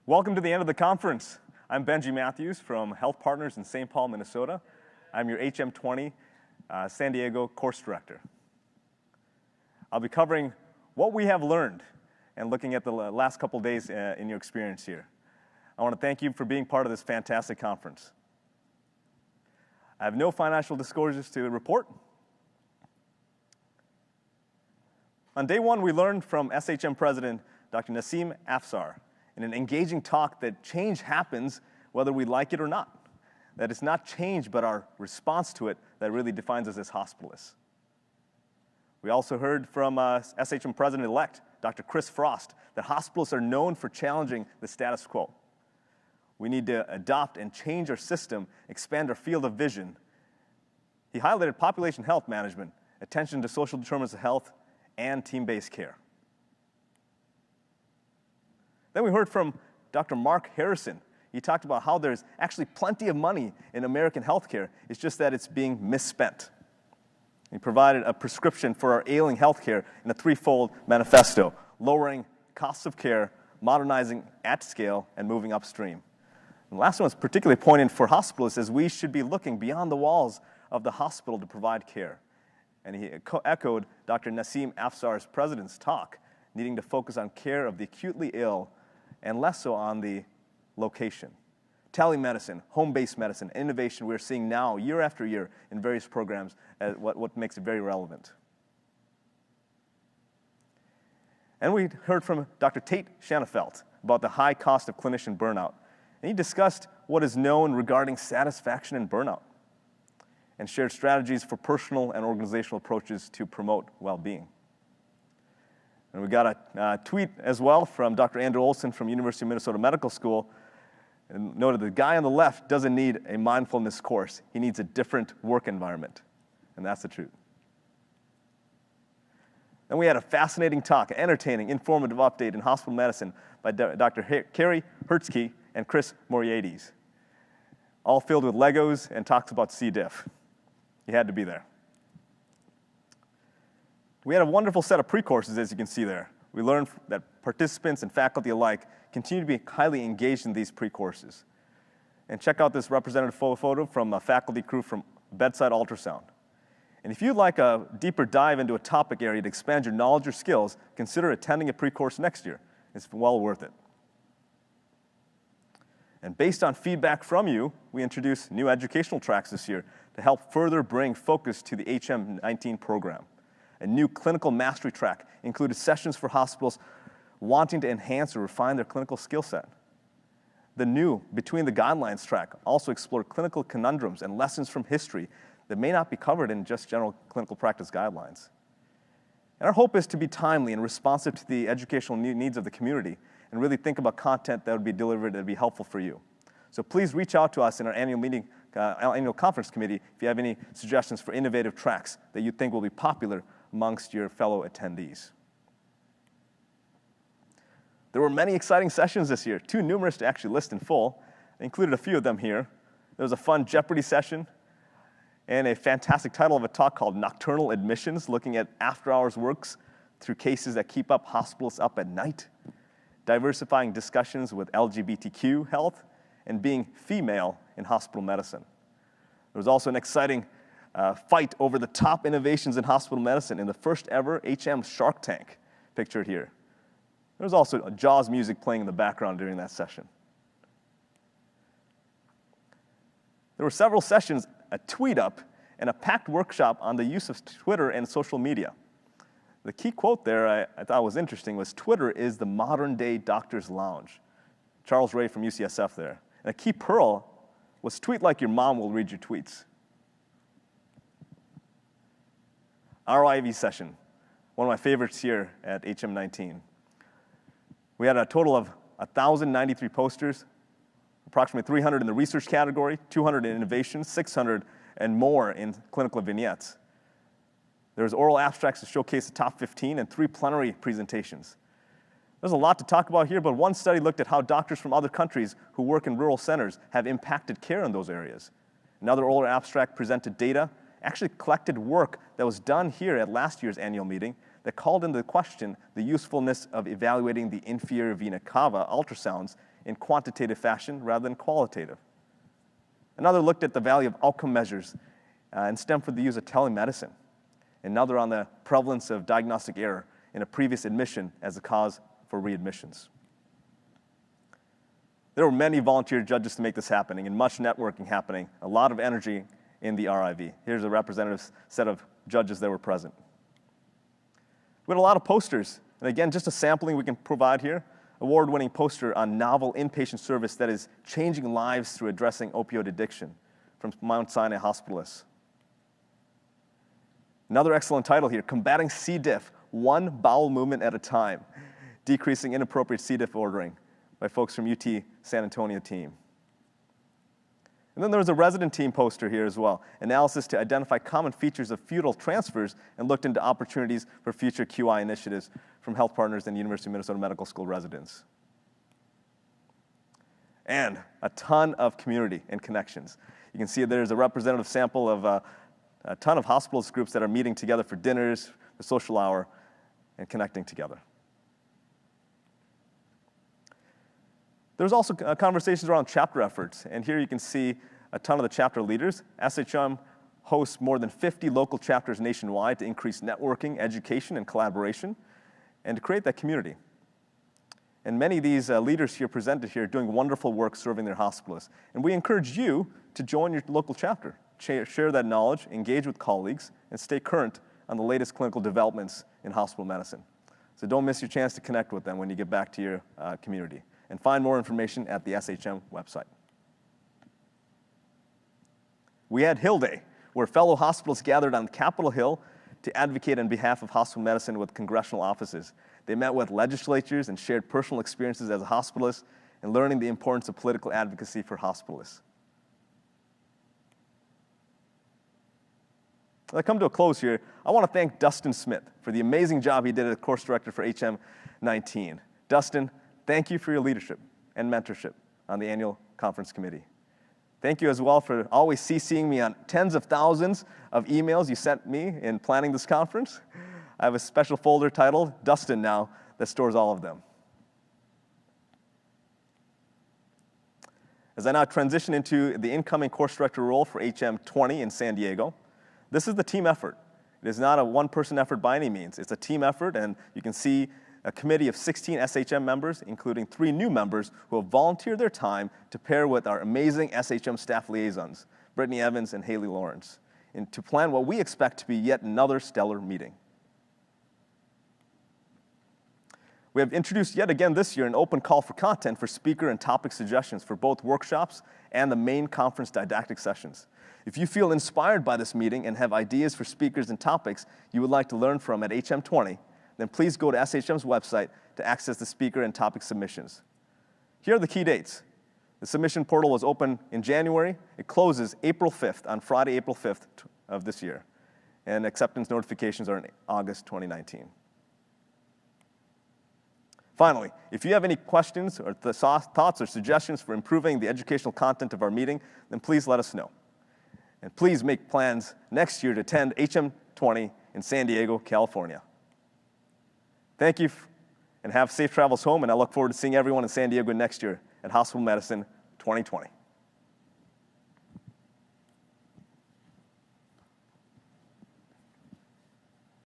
Welcome to the end of the conference. I'm Benji Matthews from Health Partners in St. Paul, Minnesota. I'm your HM20 San Diego course director. I'll be covering what we have learned and looking at the last couple days in your experience here. I want to thank you for being part of this fantastic conference. I have no financial disclosures to report. On day one, we learned from SHM President Dr. Naseem Afsar in an engaging talk that change happens whether we like it or not. That it's not change, but our response to it that really defines us as hospitalists. We also heard from SHM President-elect Dr. Chris Frost that hospitalists are known for challenging the status quo. We need to adopt and change our system, expand our field of vision. He highlighted population health management, attention to social determinants of health, and team-based care. Then we heard from Dr. Mark Harrison. He talked about how there's actually plenty of money in American healthcare. It's just that it's being misspent. He provided a prescription for our ailing healthcare in a threefold manifesto: lowering costs of care, modernizing at scale, and moving upstream. And the last one is particularly poignant for hospitalists, as we should be looking beyond the walls of the hospital to provide care. And he echoed Dr. Naseem Afsar's president's talk, needing to focus on care of the acutely ill and less so on the location. Telemedicine, home-based medicine, innovation we're seeing now, year after year, in various programs, what makes it very relevant. And we heard from Dr. Tate Shanafelt about the high cost of clinician burnout. And he discussed what is known regarding satisfaction and burnout, and shared strategies for personal and organizational approaches to promote well-being. And we got a tweet as well from Dr. Andrew Olson from University of Minnesota Medical School, and noted the guy on the left doesn't need a mindfulness course. He needs a different work environment. And that's the truth. Then we had a fascinating talk, an entertaining, informative update in hospital medicine by Dr. Carrie Hertzke and Chris Moriades, all filled with Legos and talks about C. diff. You had to be there. We had a wonderful set of pre-courses, as you can see there. We learned that participants and faculty alike continue to be highly engaged in these pre-courses. And check out this representative photo from a faculty crew from Bedside Ultrasound. And if you'd like a deeper dive into a topic area to expand your knowledge or skills, consider attending a pre-course next year. It's well worth it. And based on feedback from you, we introduced new educational tracks this year to help further bring focus to the HM19 program. A new clinical mastery track included sessions for hospitals wanting to enhance or refine their clinical skill set. The new Between the Guidelines track also explored clinical conundrums and lessons from history that may not be covered in just general clinical practice guidelines. And our hope is to be timely and responsive to the educational needs of the community and really think about content that would be delivered that would be helpful for you. So please reach out to us in our annual conference committee if you have any suggestions for innovative tracks that you think will be popular amongst your fellow attendees. There were many exciting sessions this year, too numerous to actually list in full. I included a few of them here. There was a fun Jeopardy session and a fantastic title of a talk called Nocturnal Admissions, looking at after-hours works through cases that keep hospitals up at night, diversifying discussions with LGBTQ health, and being female in hospital medicine. There was also an exciting fight over the top innovations in hospital medicine in the first ever HM Shark Tank, pictured here. There was also Jaws music playing in the background during that session. There were several sessions, a tweet up, and a packed workshop on the use of Twitter and social media. The key quote there I thought was interesting was, "Twitter is the modern day doctor's lounge." Charles Ray from UCSF there. And a key pearl was, tweet like your mom will read your tweets. ROIV session, one of my favorites here at HM19. We had a total of 1,093 posters, approximately 300 in the research category, 200 in innovation, 600 and more in clinical vignettes. There was oral abstracts to showcase the top 15 and 3 plenary presentations. There's a lot to talk about here, but one study looked at how doctors from other countries who work in rural centers have impacted care in those areas. Another oral abstract presented data, actually collected work that was done here at last year's annual meeting that called into question the usefulness of evaluating the inferior vena cava ultrasounds in quantitative fashion rather than qualitative. Another looked at the value of outcome measures and stemmed from the use of telemedicine. Another on the prevalence of diagnostic error in a previous admission as a cause for readmissions. There were many volunteer judges to make this happening and much networking happening, a lot of energy in the RIV. Here's a representative set of judges that were present. We had a lot of posters, and again, just a sampling we can provide here. Award-winning poster on novel inpatient service that is changing lives through addressing opioid addiction from Mount Sinai Hospitalists. Another excellent title here, Combating C. diff, One Bowel Movement at a Time, Decreasing Inappropriate C. diff Ordering by folks from UT San Antonio team. And then there was a resident team poster here as well, analysis to identify common features of feudal transfers and looked into opportunities for future QI initiatives from health partners and University of Minnesota Medical School residents. And a ton of community and connections. You can see there's a representative sample of a ton of hospitalist groups that are meeting together for dinners, the social hour, and connecting together. There's also conversations around chapter efforts, and here you can see a ton of the chapter leaders. SHM hosts more than 50 local chapters nationwide to increase networking, education, and collaboration, and to create that community. And many of these leaders here presented here are doing wonderful work serving their hospitalists. And we encourage you to join your local chapter, share that knowledge, engage with colleagues, and stay current on the latest clinical developments in hospital medicine. So don't miss your chance to connect with them when you get back to your community. And find more information at the SHM website. We had Hill Day, where fellow hospitals gathered on Capitol Hill to advocate on behalf of hospital medicine with congressional offices. They met with legislatures and shared personal experiences as a hospitalist and learning the importance of political advocacy for hospitalists. As I come to a close here, I want to thank Dustin Smith for the amazing job he did as course director for HM19. Dustin, thank you for your leadership and mentorship on the annual conference committee. Thank you as well for always CCing me on tens of thousands of emails you sent me in planning this conference. I have a special folder titled Dustin now that stores all of them. As I now transition into the incoming course director role for HM20 in San Diego, this is the team effort. It is not a one-person effort by any means. It's a team effort, and you can see a committee of 16 SHM members, including 3 new members who have volunteered their time to pair with our amazing SHM staff liaisons, Brittany Evans and Haley Lawrence, and to plan what we expect to be yet another stellar meeting. We have introduced yet again this year an open call for content for speaker and topic suggestions for both workshops and the main conference didactic sessions. If you feel inspired by this meeting and have ideas for speakers and topics you would like to learn from at HM20, then please go to SHM's website to access the speaker and topic submissions. Here are the key dates. The submission portal was open in January. It closes April 5th, on Friday, April 5th of this year. And acceptance notifications are in August 2019. Finally, if you have any questions or thoughts or suggestions for improving the educational content of our meeting, then please let us know. And please make plans next year to attend HM20 in San Diego, California. Thank you, and have safe travels home, and I look forward to seeing everyone in San Diego next year at Hospital Medicine 2020.